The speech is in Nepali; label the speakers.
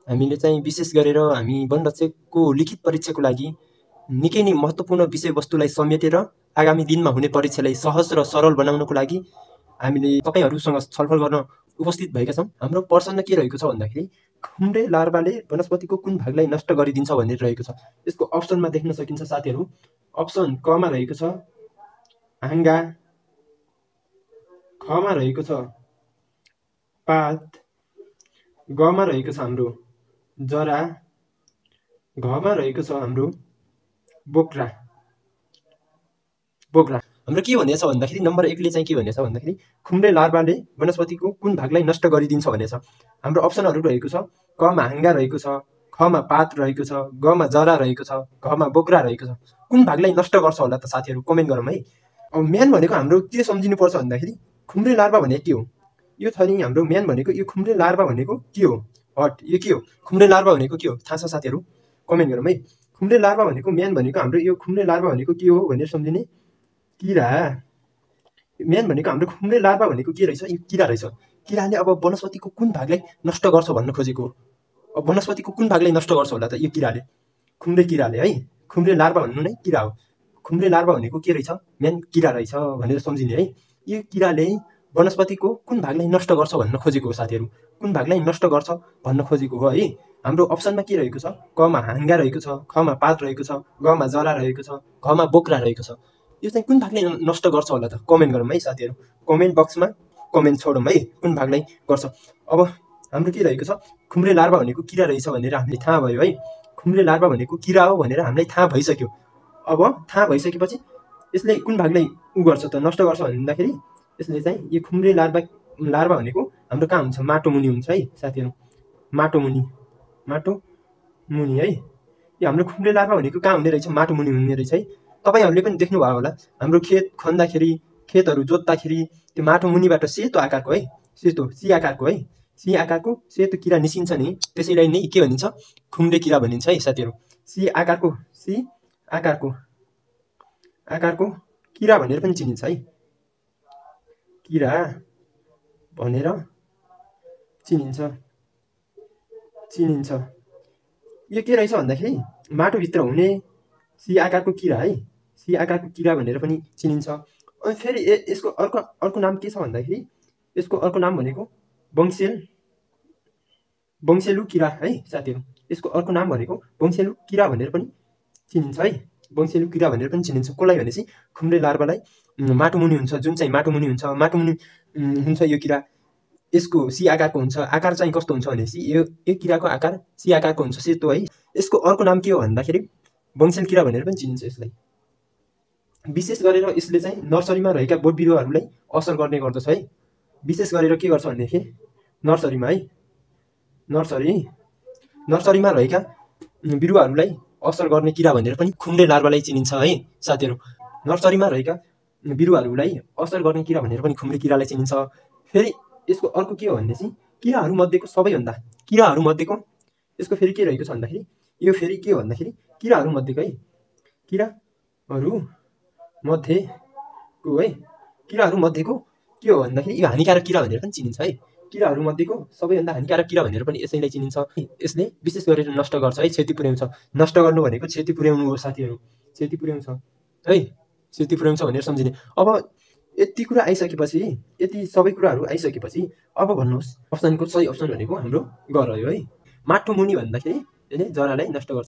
Speaker 1: हामीले चाहिँ विशेष गरेर हामी वनरक्षकको लिखित परीक्षाको लागि निकै नै महत्त्वपूर्ण विषयवस्तुलाई समेटेर आगामी दिनमा हुने परीक्षालाई सहज र सरल बनाउनको लागि हामीले तपाईँहरूसँग छलफल गर्न उपस्थित भएका छौँ। हाम्रो प्रश्न के रहेको छ भन्दाखेरि खुम्रे लार्भाले वनस्पतिको कुन भागलाई नष्ट गरिदिन्छ भनेर रहेको छ। यसको अप्सनमा देख्न सकिन्छ साथीहरू। अप्सन कमा रहेको छ हाँगा, खमा रहेको छ पात, गमा रहेको छ हाम्रो जरा, घमा रहेको छ हाम्रो बोक्रा। हाम्रो के भनेछ भन्दाखेरि नम्बर 1 ले चाहिँ के भनेछ भन्दाखेरि खुम्रे लार्भाले वनस्पतिको कुन भागलाई नष्ट गरिदिन्छ भनेछ। हाम्रो अप्सनहरू रहेको छ कमा हाँगा रहेको छ, खमा पात रहेको छ, गमा जरा रहेको छ, घमा बोक्रा रहेको छ। कुन भागलाई नष्ट गर्छ होला त साथीहरू कमेन्ट गरौँ है। अब म्यान भनेको हाम्रो के सम्झिनुपर्छ भन्दाखेरि खुम्रे लार्भा भनेको के हो, यो छ नि हाम्रो म्यान भनेको यो खुम्रे लार्भा भनेको के हो, यो के हो, खुम्रे लार्भा भनेको के हो थाहा छ साथीहरू कमेन्ट गरौँ है। खुम्रे लार्भा भनेको म्यान भनेको हाम्रो यो खुम्रे लार्भा भनेको के हो भनेर सम्झिने किरा। म्यान भनेको हाम्रो खुम्रे लार्भा भनेको के रहेछ, यो किरा रहेछ। किराले अब वनस्पतिको कुन भागलाई नष्ट गर्छ भन्न खोजेको हो। अब वनस्पतिको कुन भागलाई नष्ट गर्छ होला त यो किराले, खुम्रे किराले है। खुम्रे लार्भा भन्नु नै किरा हो, खुम्रे लार्भा भनेको के रहेछ म्यान किरा रहेछ भनेर सम्झिने है। यो किराले वनस्पतिको कुन भागलाई नष्ट गर्छ भन्न खोजेको हो साथीहरू, कुन भागलाई नष्ट गर्छ भन्न खोजेको हो है। हाम्रो अप्सनमा के रहेको छ कमा हाँगा रहेको छ, खमा पात रहेको छ, गमा जरा रहेको छ, घमा बोक्रा रहेको छ। यो चाहिँ कुन भागले नष्ट गर्छ होला त कमेन्ट गरौँ है साथीहरू। कमेन्ट बक्समा कमेन्ट छोडौँ है कुन भागलाई गर्छ। अब हाम्रो के रहेको छ खुम्रे लार्भा भनेको किरा रहेछ भनेर हामीले थाहा भयो है। खुम्रे लार्भा भनेको किरा हो भनेर हामीलाई थाहा भइसक्यो। अब थाहा भइसकेपछि यसले कुन भागलाई गर्छ त नष्ट गर्छ भन्दाखेरि यसले चाहिँ यो खुम्रे लार्भा भनेको हाम्रो कहाँ हुन्छ माटो मुनि हुन्छ है साथीहरू। माटो मुनि है। यो हाम्रो खुम्रे लार्भा भनेको कहाँ हुने रहेछ माटो मुनि हुने रहेछ है। तपाईँहरूले पनि देख्नुभयो होला हाम्रो खेत खन्दाखेरि खेतहरू जोत्दाखेरि त्यो माटो मुनिबाट सेतो आकारको है, सेतो सी आकारको है, सी आकारको सेतो किरा निस्किन्छ नि त्यसैलाई नै के भनिन्छ खुम्रे किरा भनिन्छ है साथीहरू। सी आकारको किरा भनेर पनि चिनिन्छ है, किरा भनेर चिनिन्छ। यो के रहेछ भन्दाखेरि माटोभित्र हुने सी आकारको किरा है, सी आकारको किरा भनेर पनि चिनिन्छ। अनि फेरि यसको अर्को नाम के छ भन्दाखेरि यसको अर्को नाम भनेको बङ्सेलु किरा है साथीहरू। यसको अर्को नाम भनेको बङ्सेलु किरा भनेर पनि चिनिन्छ है, बङ्सेलु किरा भनेर पनि चिनिन्छ। कसलाई भनेपछि खुम्रे लार्भालाई माटो मुनि हुन्छ, जुन चाहिँ माटो मुनि हुन्छ यो किरा। यसको सी आकारको हुन्छ, आकार चाहिँ कस्तो हुन्छ भनेपछि यो किराको आकार सी आकारको हुन्छ सेतो है। यसको अर्को नाम के हो भन्दाखेरि बङ्सेल किरा भनेर पनि चिनिन्छ यसलाई। विशेष गरेर यसले चाहिँ नर्सरीमा रहेका बोट बिरुवाहरूलाई असर गर्ने गर्दछ है। विशेष गरेर के गर्छ भनेदेखि नर्सरीमा है, नर्सरीमा रहेका बिरुवाहरूलाई असर गर्ने किरा भनेर पनि खुम्रे लार्भालाई चिनिन्छ है साथीहरू। नर्सरीमा रहेका बिरुवाहरूलाई असर गर्ने किरा भनेर पनि खुम्रे किरालाई चिनिन्छ। फेरि यसको अर्को के हो भनेपछि किराहरूमध्येको सबैभन्दा यसको फेरि के रहेको छ भन्दाखेरि यो फेरि के हो भन्दाखेरि किराहरूमध्येको है, किराहरूमध्येको के हो भन्दाखेरि यो हानिकारक किरा भनेर पनि चिनिन्छ है। किराहरूमध्येको सबैभन्दा हानिकारक किरा भनेर पनि यसैलाई चिनिन्छ। यसले विशेष गरेर नष्ट गर्छ है, क्षति पुर्याउँछ। नष्ट गर्नु भनेको क्षति पुर्याउनु हो साथीहरू, क्षति पुर्याउँछ है, क्षति पुर्याउँछ भनेर सम्झिने। अब यति कुरा आइसकेपछि, यति सबै कुराहरू आइसकेपछि अब भन्नुहोस् अप्सनको सही अप्सन भनेको हाम्रो ग रह्यो है। माटो मुनि भन्दाखेरि यसले जरालाई नष्ट गर्छ।